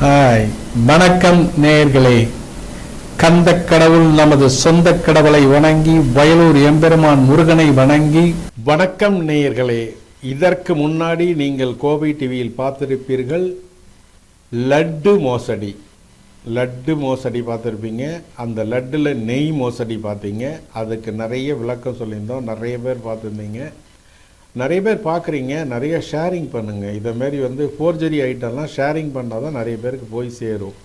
Hi, வணக்கம் நேயர்களே. கந்த கடவுள் நமது சொந்த கடவுளை வணங்கி, வயலூர் எம்பெருமான் முருகனை வணங்கி. வணக்கம் நேயர்களே. இதற்கு முன்னாடி நீங்கள் கோவை டிவியில் பார்த்திருப்பீர்கள் லட்டு மோசடி. லட்டு மோசடி பார்த்துருப்பீங்க. அந்த லட்டில் நெய் மோசடி பார்த்தீங்க. அதுக்கு நிறைய விளக்கம் சொல்லியிருந்தோம். நிறைய பேர் பார்த்துருந்தீங்க. நிறைய பேர் பார்க்குறீங்க. நிறைய ஷேரிங் பண்ணுங்கள். இதேமாரி ஃபோர்ஜரி ஐட்டம்லாம் ஷேரிங் பண்ணால் தான் நிறைய பேருக்கு போய் சேரும்.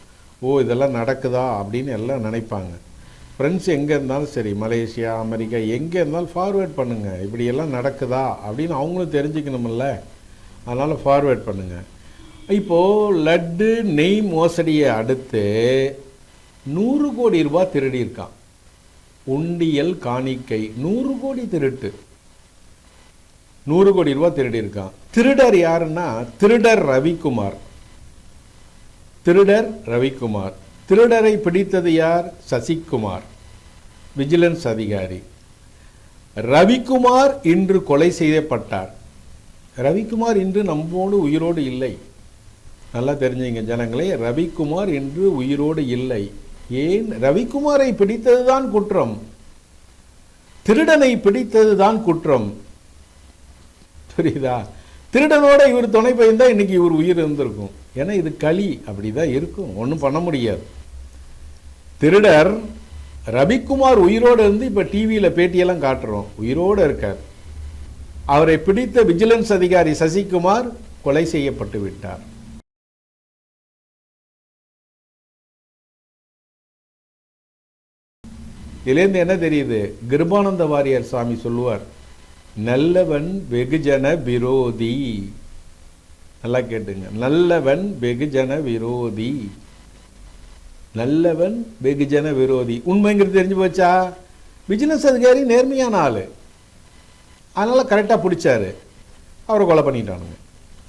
இதெல்லாம் நடக்குதா அப்படின்னு எல்லாம் நினைப்பாங்க. ஃப்ரெண்ட்ஸ் எங்கே இருந்தாலும் சரி, மலேசியா, அமெரிக்கா, எங்கே இருந்தாலும் ஃபார்வேர்ட் பண்ணுங்கள். இப்படியெல்லாம் நடக்குதா அப்படின்னு அவங்களும் தெரிஞ்சுக்கணுமில்ல. அதனால் ஃபார்வேர்ட் பண்ணுங்கள். இப்போது லட்டு நெய் மோசடியை அடுத்து 100 கோடி ரூபாய் திருடியிருக்கான். உண்டியல் காணிக்கை 100 கோடி திருட்டு. 100 கோடி ரூபாய் திருடியிருக்கான். திருடர் யாருன்னா திருடர் ரவிக்குமார். திருடரை பிடித்தது யார்? சசிகுமார், விஜிலன்ஸ் அதிகாரி. ரவிக்குமார் இன்று கொலை செய்யப்பட்டார். ரவிக்குமார் இன்று நம்மோடு உயிரோடு இல்லை. நல்லா தெரிஞ்சுங்க ஜனங்களே, ரவிக்குமார் இன்று உயிரோடு இல்லை. ஏன்? ரவிக்குமாரை பிடித்ததுதான் குற்றம், திருடனை பிடித்ததுதான் குற்றம். புரியுதா? திருடனோட இவர் துணை பயந்தா இன்னைக்கு இவர் உயிர் இருந்திருக்கும். ஏன்னா இது களி, அப்படிதான் இருக்கும், ஒன்றும் பண்ண முடியாது. திருடர் ரவிக்குமார் உயிரோடு இருந்து இப்போ டிவியில் பேட்டியெல்லாம் காட்டுறோம், உயிரோடு இருக்கார். அவரை பிடித்த விஜிலன்ஸ் அதிகாரி சசிகுமார் கொலை செய்யப்பட்டு விட்டார். இதுலேருந்து என்ன தெரியுது? கிருபானந்த வாரியார் சாமி சொல்லுவார், நல்லவன் வெகுஜன விரோதி. நல்லா கேட்டுங்க, நல்லவன் வெகுஜன விரோதி. நல்லவன் வெகுஜன விரோதி. உண்மைங்கிறது தெரிஞ்சு போச்சா? பிசினஸ் அதிகாரி நேர்மையான ஆள், அதனால் கரெக்டாக பிடிச்சாரு, அவரை கொலை பண்ணிட்டானுங்க.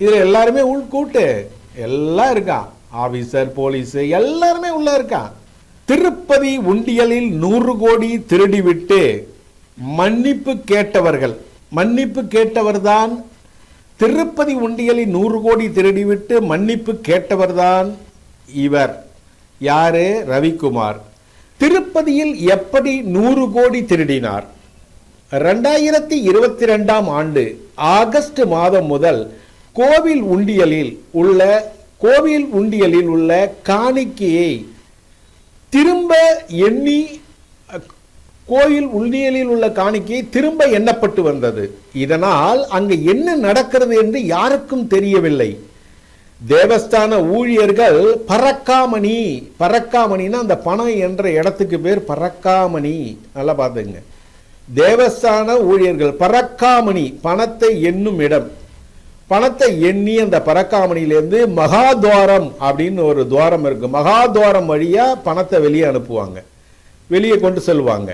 இதில் எல்லாருமே உள்கூட்டு எல்லாம் இருக்கான். ஆஃபீஸர், போலீஸு எல்லாருமே உள்ள இருக்கான். திருப்பதி உண்டியலில் 100 கோடி திருடிவிட்டு மன்னிப்பு கேட்டவர்தான். திருப்பதி உண்டியலில் 100 கோடி திருடிவிட்டு மன்னிப்பு கேட்டவர்தான் இவர். யாரு? ரவிக்குமார். திருப்பதியில் எப்படி 100 கோடி திருடினார்? 2022ஆம் ஆண்டு ஆகஸ்ட் மாதம் முதல் கோவில் உண்டியலில் உள்ள காணிக்கையை திரும்ப எண்ணி, கோயில் உண்டியலில் உள்ள காணிக்கை திரும்ப எண்ணப்பட்டு வந்தது. இதனால் அங்கு என்ன நடக்கிறது என்று யாருக்கும் தெரியவில்லை. தேவஸ்தான ஊழியர்கள் பறக்காமணின்னா அந்த பணம் என்ற இடத்துக்கு பேர் பறக்காமணி. நல்லா பார்த்துங்க. தேவஸ்தான ஊழியர்கள் பறக்காமணி, பணத்தை எண்ணும் இடம். பணத்தை எண்ணி அந்த பறக்காமணியிலேருந்து மகாத்வாரம் அப்படின்னு ஒரு துவாரம் இருக்கு. மகாத்வாரம் வழியா பணத்தை வெளியே அனுப்புவாங்க, வெளியே கொண்டு செல்வாங்க.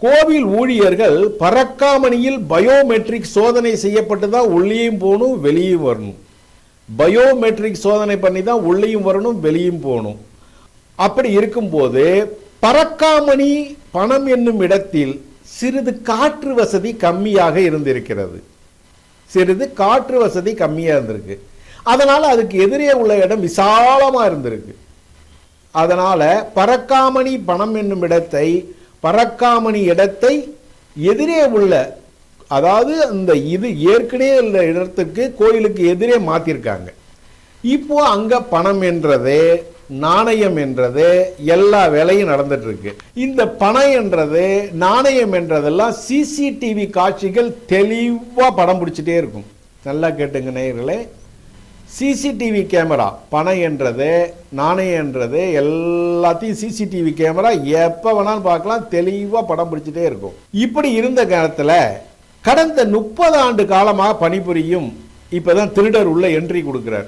கோவில் ஊழியர்கள் பறக்காமணியில் பயோமெட்ரிக் சோதனை செய்யப்பட்டு தான் உள்ளேயும் போகணும், வெளியும் வரணும். பயோமெட்ரிக் சோதனை பண்ணி தான் உள்ளேயும் வரணும், வெளியும் போகணும். அப்படி இருக்கும்போது பறக்காமணி பணம் என்னும் இடத்தில் சிறிது காற்று வசதி கம்மியாக இருந்திருக்கிறது. அதனால அதுக்கு எதிரே உள்ள இடம் விசாலமா இருந்திருக்கு. அதனால பறக்காமணி பணம் என்னும் பறக்காமணி இடத்தை எதிரே உள்ள, அதாவது அந்த இது ஏற்கனவே உள்ள இடத்துக்கு, கோயிலுக்கு எதிரே மாத்திருக்காங்க. இப்போ அங்க பணம் என்றது, நாணயம் என்றது, எல்லா வேலையும் நடந்துட்டு இருக்கு. இந்த பணம் என்றது, நாணயம் என்றதெல்லாம் சிசிடிவி காட்சிகள் தெளிவா படம் பிடிச்சிட்டே இருக்கும். நல்லா கேட்டுங்க நேயர்களே, சிசிடிவி கேமரா, பணம் என்றது, நாணயம் என்றது எல்லாத்தையும் சிசிடிவி கேமரா எப்போ வேணாலும் பார்க்கலாம், தெளிவாக படம் பிடிச்சிட்டே இருக்கும். இப்படி இருந்த காலத்தில் கடந்த 30 ஆண்டு காலமாக பணிபுரியும் இப்போதான் திருடர் உள்ள என்ட்ரி கொடுக்கிறார்.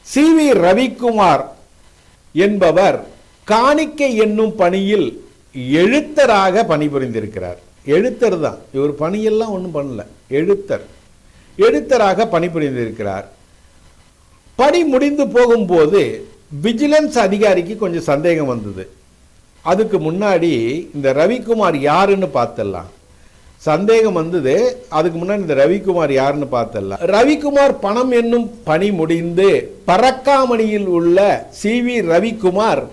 CV ரவிக்குமார் என்பவர் காணிக்கை என்னும் பணியில் எழுத்தராக பணிபுரிந்திருக்கிறார். எழுத்தர் தான் இவர், பணியெல்லாம் ஒன்றும் பண்ணல, எழுத்தராக பணிபுரிந்திருக்கிறார். பணி முடிந்து போகும்போது விஜிலன்ஸ் அதிகாரிக்கு கொஞ்சம் சந்தேகம் வந்தது. அதுக்கு முன்னாடி இந்த ரவிக்குமார் யாருன்னு பார்த்தலாம். சந்தேகம் வந்தது. அதுக்கு முன்னாடி இந்த ரவிக்குமார் யாருன்னு பார்த்தல. ரவிக்குமார் பணம் என்னும் பணி முடிந்து பறக்காமணியில் உள்ள CV ரவிக்குமார்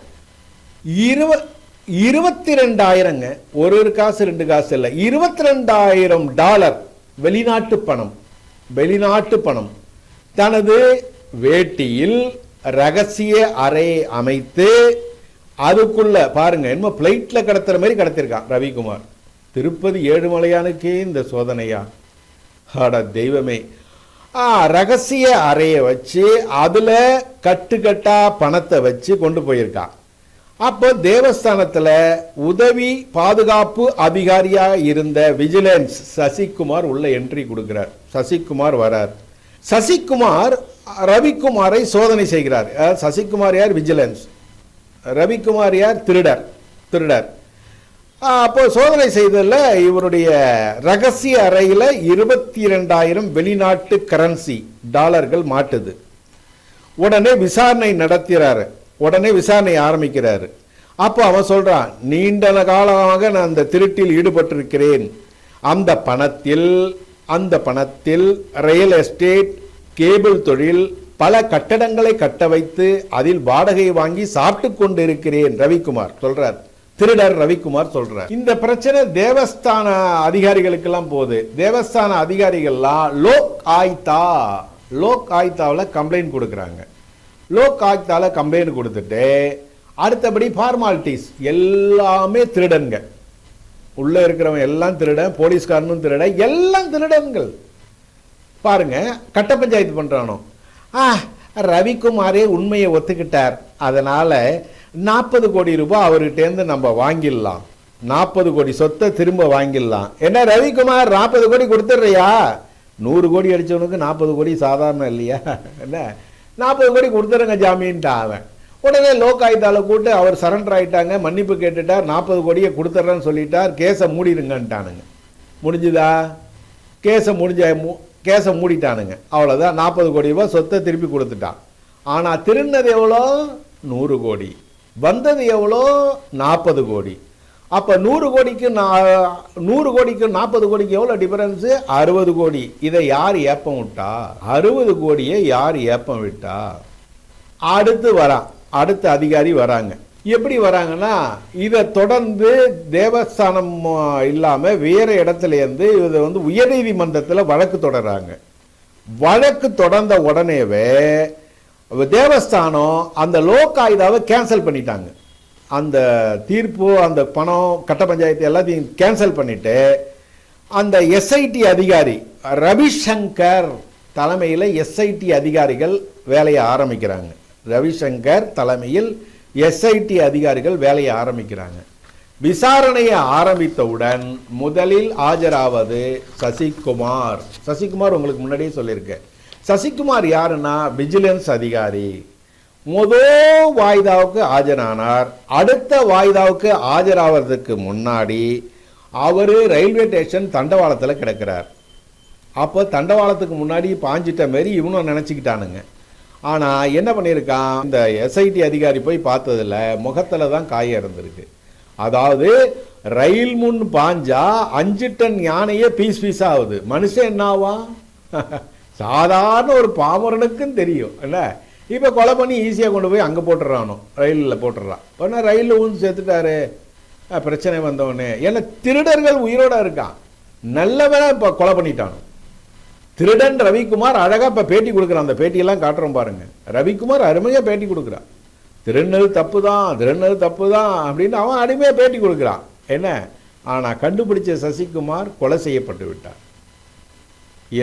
22,000 ஒரு காசு 2 காசு இல்லை, $22,000 வெளிநாட்டு பணம் தனது வேட்டியில் ரகசிய அறை அமைத்து அதுக்குள்ள பாருங்க என்ன பிளைட்ல கடத்துற மாதிரி கடத்திருக்கான் ரவிக்குமார். திருப்பதி ஏழுமலையானுக்கே இந்த சோதனையா? ஆட தெய்வமே. ரகசிய அறையை வச்சு அதுல கட்டுக்கட்டா பணத்தை வச்சு கொண்டு போயிருக்கான். அப்போ தேவஸ்தானத்தில் உதவி பாதுகாப்பு அதிகாரியா இருந்த விஜிலன்ஸ் சசிகுமார் உள்ள என்ட்ரி கொடுக்கிறார். சசிகுமார் வரார். சசிகுமார் ரவிக்குமாரை சோதனை செய்கிறார். சசிகுமார் யார்? விஜிலன்ஸ். ரவிக்குமார் யார்? திருடர். அப்போ சோதனை செய்ததில் இவருடைய ரகசிய அறையில் 22,000 வெளிநாட்டு கரன்சி டாலர்கள் மாட்டுது. உடனே விசாரணை நடத்துகிறாரு. உடனே விசாரணை ஆரம்பிக்கிறாரு. அப்போ அவன் சொல்றான், நீண்ட காலமாக நான் அந்த திருட்டில் ஈடுபட்டிருக்கிறேன். அந்த பணத்தில் ரியல் எஸ்டேட், கேபிள் தொழில், பல கட்டடங்களை கட்ட வைத்து அதில் வாடகை வாங்கி சாப்பிட்டு கொண்டு இருக்கிறேன் ரவிக்குமார் சொல்றார். திருடர் ரவிக்குமார் சொல்றார். இந்த பிரச்சனை தேவஸ்தான அதிகாரிகளுக்கெல்லாம் போகுது. தேவஸ்தான அதிகாரிகள்லாம் லோக் ஆயுக்தாவில் கம்ப்ளைண்ட் கொடுக்குறாங்க. லோக் ஆயுக்தாவில் கம்ப்ளைண்ட் கொடுத்துட்டு அடுத்தபடி ஃபார்மாலிட்டிஸ் எல்லாமே திருடன்க. உள்ள இருக்கிறவன் எல்லாம் திருடன், போலீஸ்காரனும் திருடன், எல்லாம் திருடன்கள். பாருங்க, கட்ட பஞ்சாயத்து பண்றானோ. ரவிக்குமாரே உண்மையை ஒத்துக்கிட்டார். அதனால 40 கோடி ரூபாய் அவர்கிட்ட நம்ம வாங்கிடலாம். 40 கோடி சொத்தை திரும்ப வாங்கிடலாம். என்ன ரவிக்குமார் 40 கோடி கொடுத்துட்றியா? 100 கோடி அடிச்சவனுக்கு 40 கோடி சாதாரண இல்லையா? என்ன 40 கோடி கொடுத்துருங்க ஜாமீன்ட்டான் அவன். உடனே லோக் ஆயுக்தால கூட்டு அவர் சரண்டர் ஆயிட்டாங்க, மன்னிப்பு கேட்டுட்டார், 40 கோடியை கொடுத்துட்றேன்னு சொல்லிட்டார், கேஸை மூடிடுங்கன்ட்டானுங்க. முடிஞ்சுதா? கேஸை மூடிட்டானுங்க. அவ்வளோதான். 40 கோடி ரூபாய் சொத்தை திருப்பி கொடுத்துட்டான். ஆனால் திருநது எவ்வளோ? 100 கோடி. வந்தது எவ்வளோ? 40 கோடி. அப்போ 100 கோடிக்கு 40 கோடிக்கு எவ்வளோ டிஃபரன்ஸு? 60 கோடி. இதை யார் ஏப்பம் விட்டா? 60 கோடியை யார் ஏப்பம் விட்டா? அடுத்த அதிகாரி வராங்க. எப்படி வராங்கன்னா, இதை தொடர்ந்து தேவஸ்தானம் இல்லாமல் வேறு இடத்துலேருந்து இதை உயர்நீதிமன்றத்தில் வழக்கு தொடர்றாங்க. வழக்கு தொடர்ந்த உடனேவே தேவஸ்தானம் அந்த லோக் ஆயுதாவை கேன்சல் பண்ணிட்டாங்க. அந்த தீர்ப்பு, அந்த பணம், கட்ட பஞ்சாயத்து எல்லாத்தையும் கேன்சல் பண்ணிட்டு அந்த எஸ்ஐடி அதிகாரி ரவிசங்கர் தலைமையில் எஸ்ஐடி அதிகாரிகள் வேலையை ஆரம்பிக்கிறாங்க. ரவிசங்கர் தலைமையில் எஸ்ஐடி அதிகாரிகள் வேலையை ஆரம்பிக்கிறாங்க. விசாரணையை ஆரம்பித்தவுடன் முதலில் ஆஜராவது சசிகுமார். உங்களுக்கு முன்னாடியே சொல்லியிருக்கேன். சசிகுமார் யாருன்னா விஜிலன்ஸ் அதிகாரி. முதல் வாய்தாவுக்கு ஆஜரானார். அடுத்த வாய்தாவுக்கு ஆஜராவதுக்கு முன்னாடி அவர் ரயில்வே ஸ்டேஷன் தண்டவாளத்தில் கிடக்கிறார். அப்போ தண்டவாளத்துக்கு முன்னாடி பாஞ்சிட்ட மாரி இவனும் நினச்சிக்கிட்டானுங்க. ஆனால் என்ன பண்ணியிருக்கான், இந்த எஸ்ஐடி அதிகாரி போய் பார்த்ததில் முகத்தில் தான் காயம் இருந்திருக்கு. அதாவது ரயில் முன் பாஞ்சா 5 டன் யானையே பீஸ் ஆகுது. மனுஷன் என்ன ஆவான்? சாதாரண ஒரு பாமரனுக்கும் தெரியும் இல்லை. இப்போ கொலை பண்ணி ஈஸியாக கொண்டு போய் அங்கே போட்டுறானோ, ரயிலில் போட்டுறான். உடனே ரயிலில் ஊந்து சேர்த்துட்டாரு. பிரச்சனை வந்தவொடனே ஏன்னா திருடர்கள் உயிரோட இருக்கான். நல்லவனை இப்போ கொலை பண்ணிட்டானோ. திருடன் ரவிக்குமார் அழகாக இப்போ பேட்டி கொடுக்குறான். அந்த பேட்டியெல்லாம் காட்டுறோம் பாருங்க. ரவிக்குமார் அருமையாக பேட்டி கொடுக்குறான். திருநது தப்பு தான் அப்படின்னு அவன் அருமையாக பேட்டி கொடுக்குறான். என்ன ஆனால் கண்டுபிடிச்ச சசிகுமார் கொலை செய்யப்பட்டு விட்டார்.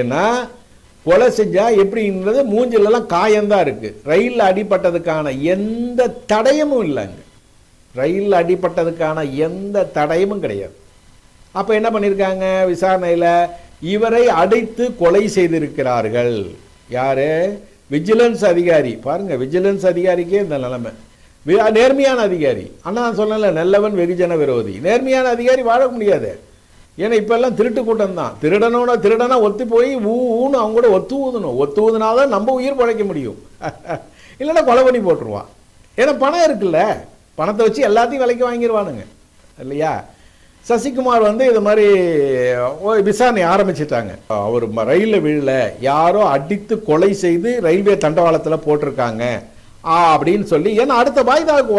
ஏன்னா கொலை செஞ்சா எப்படின்றது மூஞ்சிலெல்லாம் காயம்தான் இருக்கு. ரயிலில் அடிப்பட்டதுக்கான எந்த தடயமும் இல்லைங்க. ரயிலில் அடிப்பட்டதுக்கான எந்த தடயமும் கிடையாது. அப்போ என்ன பண்ணியிருக்காங்க விசாரணையில், இவரை அடைத்து கொலை செய்திருக்கிறார்கள். யாரு? விஜிலன்ஸ் அதிகாரி. பாருங்க, விஜிலன்ஸ் அதிகாரிக்கே இந்த நிலைமை. நேர்மையான அதிகாரி. ஆனால் நான் சொன்னல, நல்லவன் வெகுஜன விரோதி. நேர்மையான அதிகாரி வாழ முடியாது. ஏன்னா இப்பெல்லாம் திருட்டு கூட்டம் தான். திருடனா ஒத்து போய் ஊன்னு அவங்க கூட ஒத்து ஊதுனாதான் நம்ம உயிர் பழைக்க முடியும். இல்லைன்னா கொலை பண்ணி போட்டுருவான். ஏன்னா பணம் இருக்குல்ல, பணத்தை வச்சு எல்லாத்தையும் விலைக்கு வாங்கிடுவானுங்க இல்லையா? சசிகுமார் வந்து இது மாதிரி விசாரணை ஆரம்பிச்சிட்டாங்க. அவர் ரயிலில் விழல, யாரோ அடித்து கொலை செய்து ரயில்வே தண்டவாளத்தில் போட்டிருக்காங்க அப்படின்னு சொல்லி. ஏன்னா அடுத்த வாய்தாவுக்கு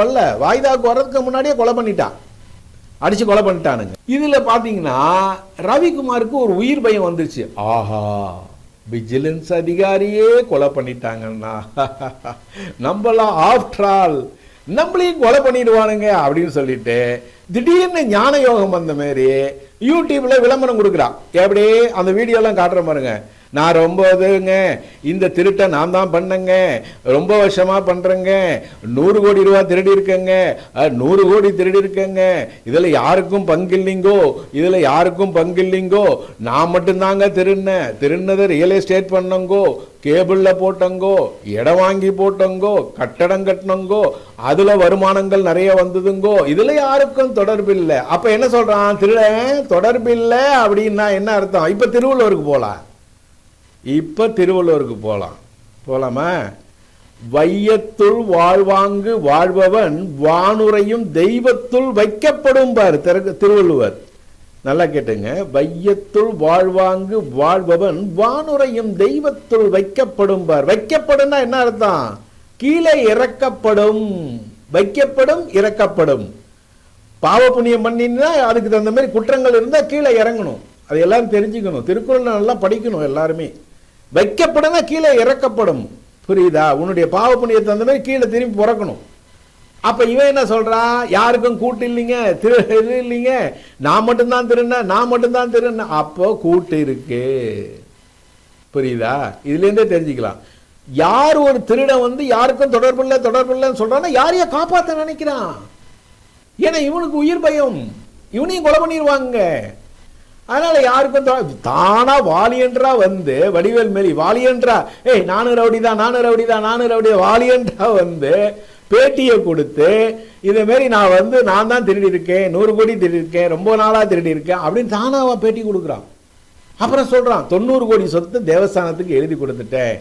வர்றதுக்கு முன்னாடியே கொலை பண்ணிட்டான், அடிச்சு கொலை பண்ணிட்டானுங்க. இதுல பாத்தீங்கன்னா ரவிக்குமாருக்கு ஒரு உயிர் பயம் வந்துருச்சு. ஆஹா, விஜிலன்ஸ் அதிகாரியே கொலை பண்ணிட்டாங்கன்னா நம்மளாம் ஆஃப்டர் ஆல் நம்மளையும் கொலை பண்ணிடுவானுங்க அப்படின்னு சொல்லிட்டு திடீர்னு ஞான யோகம் வந்த மாதிரி யூடியூப்ல விளம்பரம் கொடுக்குறான். எப்படி அந்த வீடியோ எல்லாம் காட்டுற பாருங்க. நான் ரொம்ப இதுங்க, இந்த திருட்டை நான் தான் பண்ணேங்க, ரொம்ப வருஷமா பண்றேங்க, 100 கோடி ரூபா திருடி இருக்கேங்க, 100 கோடி திருடி இருக்கேங்க, இதுல யாருக்கும் பங்கில்லைங்கோ, இதுல யாருக்கும் பங்கில்லைங்கோ, நான் மட்டும்தாங்க திருடினதை ரியல் எஸ்டேட் பண்ணங்கோ, கேபிள்ல போட்டங்கோ, இடம் வாங்கி போட்டங்கோ, கட்டடம் கட்டினங்கோ, அதுல வருமானங்கள் நிறைய வந்ததுங்கோ, இதுல யாருக்கும் தொடர்பு இல்லை. அப்ப என்ன சொல்றான், திருட தொடர்பு இல்லை அப்படின்னா என்ன அர்த்தம்? இப்ப திருவள்ளூருக்கு போலாமா? வையத்துள் வாழ்வாங்கு வாழ்பவன் வானுரையும் தெய்வத்துள் வைக்கப்படும் பார் திருவள்ளுவர். நல்லா கேட்டுங்க. வையத்துள் வாழ்வாங்கு வாழ்பவன் வானுரையும் தெய்வத்துள் வைக்கப்படும் பார். வைக்கப்படும்னா என்ன அர்த்தம்? கீழே இறக்கப்படும், வைக்கப்படும், இறக்கப்படும். பாவ புண்ணியம் பண்ணினா அதுக்கு தகுந்த மாதிரி குற்றங்கள் இருந்தா கீழே இறங்கணும். அது எல்லாரும் தெரிஞ்சுக்கணும். திருக்குறள் நல்லா படிக்கணும் எல்லாருமே. வைக்கப்படும் கீழே இறக்கப்படும். புரியுதா? உன்னுடைய பாவ புண்ணியத்தை அந்த மாதிரி கீழே திரும்பி பிறக்கணும். அப்ப இவன் என்ன சொல்றான், யாருக்கும் கூட்டு இல்லைங்க, இல்லைங்க, நான் மட்டும்தான் திருண்ண. அப்போ கூட்டு இருக்கு. புரியுதா? இதுல இருந்தே தெரிஞ்சுக்கலாம். யார் ஒரு திருடன் வந்து யாருக்கும் தொடர்பு இல்லைன்னு சொல்றான்னா யாரையா காப்பாற்ற நினைக்கிறான். ஏன்னா இவனுக்கு உயிர் பயம், இவனையும் கொலை பண்ணிடுவாங்க. அதனால யாருக்கும் தானா வாலியன்றா வந்து வடிவேல் மேலி வாலியன்றா, நானு ரவுடி வாலியன்றா வந்து பேட்டியை கொடுத்து இதே மாதிரி நான் தான் திருடி இருக்கேன், 100 கோடி திருடி இருக்கேன், ரொம்ப நாளா திருடி இருக்கேன் அப்படின்னு தானாவா பேட்டி கொடுக்குறான். அப்புறம் சொல்றான் 90 கோடி சொத்து தேவஸ்தானத்துக்கு எழுதி கொடுத்துட்டேன்.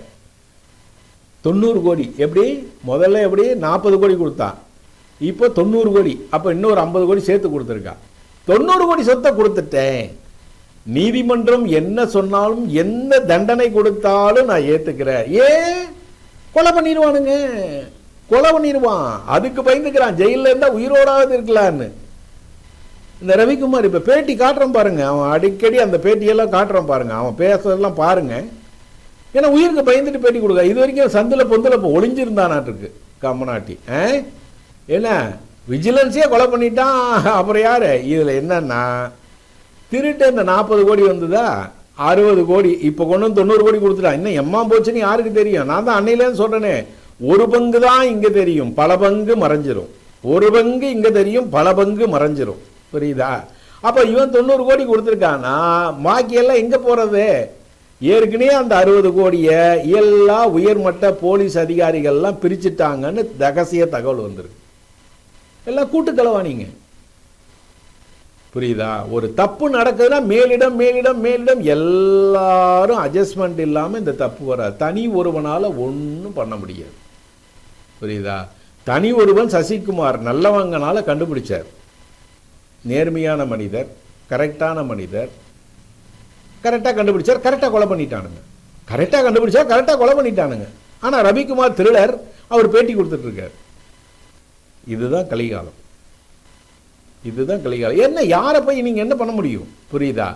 90 கோடி எப்படி? முதல்ல எப்படி 40 கோடி கொடுத்தான், இப்போ 90 கோடி. அப்ப இன்னொரு 50 கோடி சேர்த்து கொடுத்துருக்கான். 90 கோடி சொத்தை கொடுத்துட்டேன். நீதிமன்றம் என்ன சொன்னாலும் என்ன தண்டனை கொடுத்தாலும் நான் ஏத்துக்கிறேன். கொலை பண்ணிடுவான். அதுக்கு பயந்துக்கிறான். ஜெயில இருந்தா உயிரோடாவது இருக்கலான்னு. இந்த ரவிக்குமார் இப்ப பேட்டி காட்டுறான் பாருங்க. அவன் அடிக்கடி அந்த பேட்டியெல்லாம் காட்டுறான் பாருங்க. அவன் பேசுறதெல்லாம் பாருங்க. ஏன்னா உயிருக்கு பயந்துட்டு பேட்டி கொடுக்க. இது வரைக்கும் சந்தில பொந்தில ஒளிஞ்சிருந்தானாட்டிருக்கு கம்மநாட்டி. என்ன விஜிலன்ஸே கொலை பண்ணிட்டான். அப்புறம் யாரு? இதுல என்னன்னா திருட்டு இந்த 40 கோடி வந்ததா, 60 கோடி இப்போ கொண்டு வந்து 90 கோடி கொடுத்துட்டான். இன்னும் எம்மா போச்சுன்னு யாருக்கு தெரியும்? நான் தான் அன்னையிலேன்னு சொல்றேனே, ஒரு பங்கு தான் இங்க தெரியும், பல பங்கு மறைஞ்சிரும். ஒரு பங்கு இங்க தெரியும், பல பங்கு மறைஞ்சிரும். புரியுதா? அப்ப இவன் 90 கோடி கொடுத்துருக்கானா, பாக்கி எல்லாம் எங்க போறது? ஏற்கனவே அந்த 60 கோடியை எல்லா உயர்மட்ட போலீஸ் அதிகாரிகள்லாம் பிரிச்சுட்டாங்கன்னு ரகசிய தகவல் வந்திருக்கு. எல்லாம் கூட்டுக்களவானீங்க. புரியுதா? ஒரு தப்பு நடக்குதுன்னா மேலிடம் எல்லாரும் அட்ஜஸ்ட்மெண்ட் இல்லாம இந்த தப்பு வராது. தனி ஒருவனால ஒன்றும் பண்ண முடியாது. புரியுதா? தனி ஒருவன் சசிகுமார் நல்லவங்கனால கண்டுபிடிச்சார். நேர்மையான மனிதர், கரெக்டான மனிதர், கரெக்டா கண்டுபிடிச்சார், கரெக்டா கொலை பண்ணிட்டானுங்க. ஆனா ரவிக்குமார் திருடர், அவர் பேட்டி கொடுத்துட்டு இருக்கார். இதுதான் கலிகாலம். என்ன யாரை போய் நீங்க என்ன பண்ண முடியும்? புரியுதா?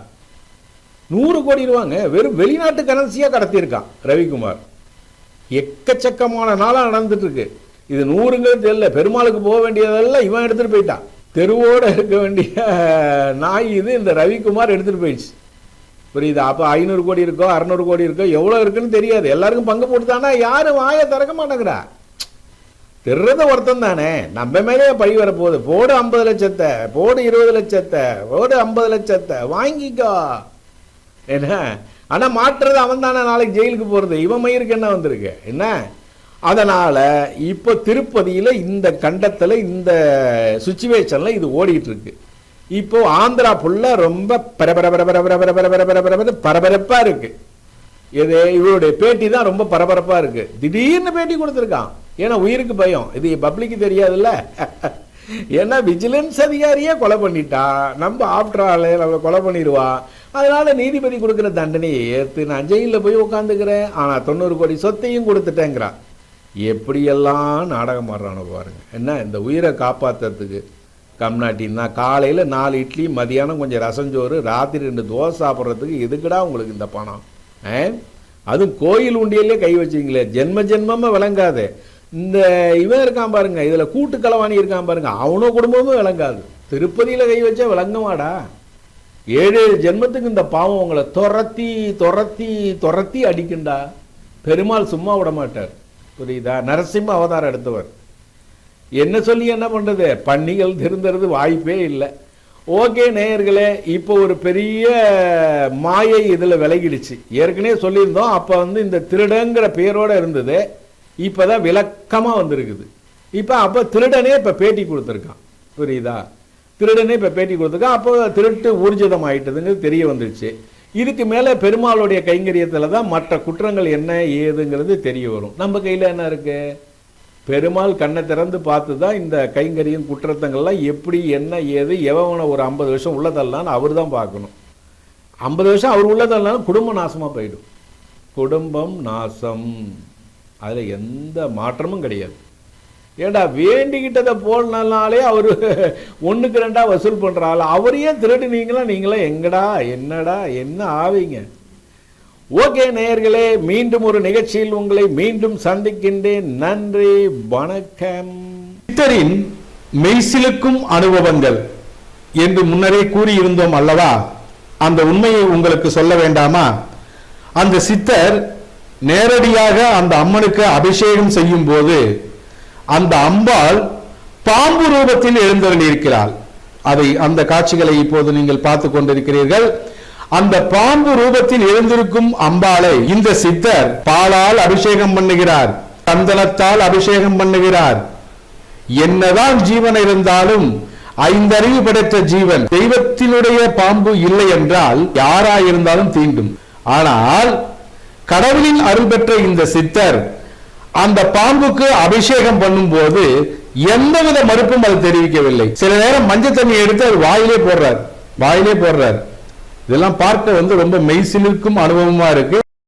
100 கோடி ரூபாங்க வெறும் வெளிநாட்டு கரன்சியா கடத்தியிருக்கான் ரவிக்குமார். எக்கச்சக்கமான நாளா நடந்துட்டு இருக்கு. இது 100ங்கிறது தெரியல. பெருமாளுக்கு போக வேண்டியதெல்லாம் இவன் எடுத்துட்டு போயிட்டான். தெருவோட இருக்க வேண்டிய நாய் இது இந்த ரவிக்குமார் எடுத்துட்டு போயிடுச்சு. புரியுதா? அப்ப 500 கோடி இருக்கோ, 600 கோடி இருக்கோ, எவ்வளவு இருக்குன்னு தெரியாது. எல்லாருக்கும் பங்கு போட்டுதானா? யாரும் வாயை திறக்க மாட்டேங்கிறா. திருறத ஒருத்தன் தானே. நம்ம மேலே பழி வரப்போகுது. போடு 50 லட்சத்தை, போடு 20 லட்சத்தை, போடு 50 லட்சத்தை வாங்கிக்கோ. என்ன ஆனா மாற்றுறது அவன் தானே நாளைக்கு ஜெயிலுக்கு போறது. இவன் மயிருக்கு என்ன வந்திருக்கு? என்ன அதனால இப்ப திருப்பதியில இந்த கண்டத்துல இந்த சுச்சுவேஷன்ல இது ஓடிட்டு இருக்கு. இப்போ ஆந்திரா ஃபுல்லா ரொம்ப பரபரப்பா இருக்கு. இது இவருடைய பேட்டி தான் ரொம்ப பரபரப்பா இருக்கு. திடீர்னு பேட்டி கொடுத்துருக்கான். ஏன்னா உயிருக்கு பயம். இது பப்ளிக்கு தெரியாதுல்ல. ஏன்னா விஜிலன்ஸ் அதிகாரியே கொலை பண்ணிட்டா, நம்ம ஆஃப்டர் ஆள் நம்ம கொலை பண்ணிடுவா. அதனால நீதிபதி கொடுக்குற தண்டனையை ஏற்று நான் ஜெயிலில் போய் உட்காந்துக்கிறேன், ஆனால் 90 கோடி சொத்தையும் கொடுத்துட்டேங்கிறான். எப்படியெல்லாம் நாடகம் ஆடுறானோ பாருங்க. என்ன இந்த உயிரை காப்பாற்றுறதுக்கு கம்நாட்டின்னா காலையில் 4 இட்லி, மதியானம் கொஞ்சம் ரசஞ்சோறு, ராத்திரி 2 தோசை சாப்பிட்றதுக்கு எதுக்குடா உங்களுக்கு இந்த பணம்? அதுவும் கோயில் உண்டியல்லே கை வச்சிங்களே, ஜென்ம ஜென்மமாக விளங்காது. இந்த இவன் இருக்கான் பாருங்க, இதில் கூட்டுக்களவாணி இருக்கான் பாருங்க, அவனோ குடும்பமும் விளங்காது. திருப்பதியில் கை வச்சா விளங்குமாடா? 7 ஜென்மத்துக்கு இந்த பாவம் உங்களை துரத்தி துரத்தி துரத்தி அடிக்குண்டா. பெருமாள் சும்மா விட மாட்டார், புரியுதா? நரசிம்ம அவதாரம் எடுத்தவர். என்ன சொல்லி என்ன பண்ணுறது? பன்னிகள் திருந்துறது வாய்ப்பே இல்லை. ஓகே நேயர்களே, இப்போ ஒரு பெரிய மாயை இதில் விலகிடுச்சு. ஏற்கனவே சொல்லியிருந்தோம், அப்போ இந்த திருடங்கிற பேரோடு இருந்தது, இப்போ தான் விளக்கமாக வந்திருக்குது. அப்போ திருடனே இப்போ பேட்டி கொடுத்துருக்கான், புரியுதா? திருடனே இப்போ பேட்டி கொடுத்துருக்கான். அப்போ திருட்டு ஊர்ஜிதம் ஆகிட்டதுங்கிறது தெரிய வந்துடுச்சு. இதுக்கு மேலே பெருமாளுடைய கைங்கரியத்தில் தான் மற்ற குற்றங்கள் என்ன ஏதுங்கிறது தெரிய வரும். நம்ம கையில் என்ன இருக்குது? பெருமாள் கண்ணை திறந்து பார்த்து தான் இந்த கைங்கரியம் குற்றத்தங்கள்லாம் எப்படி என்ன ஏது எவனை ஒரு 50 வருஷம் உள்ளதல்லான்னு அவர் தான் பார்க்கணும். 50 வருஷம் அவர் உள்ளதல்லான்னு குடும்பம் நாசமாக போயிடும். குடும்பம் நாசம், அதில் எந்த மாற்றமும் கிடையாது. ஏண்டா வேண்டிக்கிட்டதை போனாலே அவர் 1க்கு 2 வசூல் பண்ணுறாள். அவரையே நீங்களாம் எங்கடா என்னடா என்ன ஆவீங்க? ஓகே நேயர்களே, மீண்டும் ஒரு நிகழ்ச்சியில் உங்களை மீண்டும் சந்திக்கின்றேன். நன்றி, வணக்கம். சித்தரின் மெய்சிலுக்கும் அனுபவங்கள் என்று முன்னரே கூறியிருந்தோம் அல்லவா? அந்த உண்மையை உங்களுக்கு சொல்ல வேண்டாமா? அந்த சித்தர் நேரடியாக அந்த அம்மனுக்கு அபிஷேகம் செய்யும் போது அந்த அம்பாள் பாம்பு ரூபத்தில் எழுந்தருளியிருக்கிறாள். அந்த காட்சிகளை இப்போது நீங்கள் பார்த்து கொண்டிருக்கிறீர்கள். அந்த பாம்பு ரூபத்தில் எழுந்திருக்கும் அம்பாளை இந்த சித்தர் பாலால் அபிஷேகம் பண்ணுகிறார், சந்தனத்தால் அபிஷேகம் பண்ணுகிறார். என்னதான் ஜீவன் இருந்தாலும் 5 அறிவு படைத்த ஜீவன், தெய்வத்தினுடைய பாம்பு இல்லை என்றால் யாராயிருந்தாலும் தீண்டும். ஆனால் கடவுளின் அருள் பெற்ற இந்த சித்தர் அந்த பாம்புக்கு அபிஷேகம் பண்ணும் போது எந்தவித மறுப்பும் அது தெரிவிக்கவில்லை. சில நேரம் மஞ்சள் தண்ணி எடுத்து அவர் வாயிலே போடுறார். இதெல்லாம் பார்க்க ரொம்ப மெய்சிலிருக்கும் அனுபவமா இருக்கு.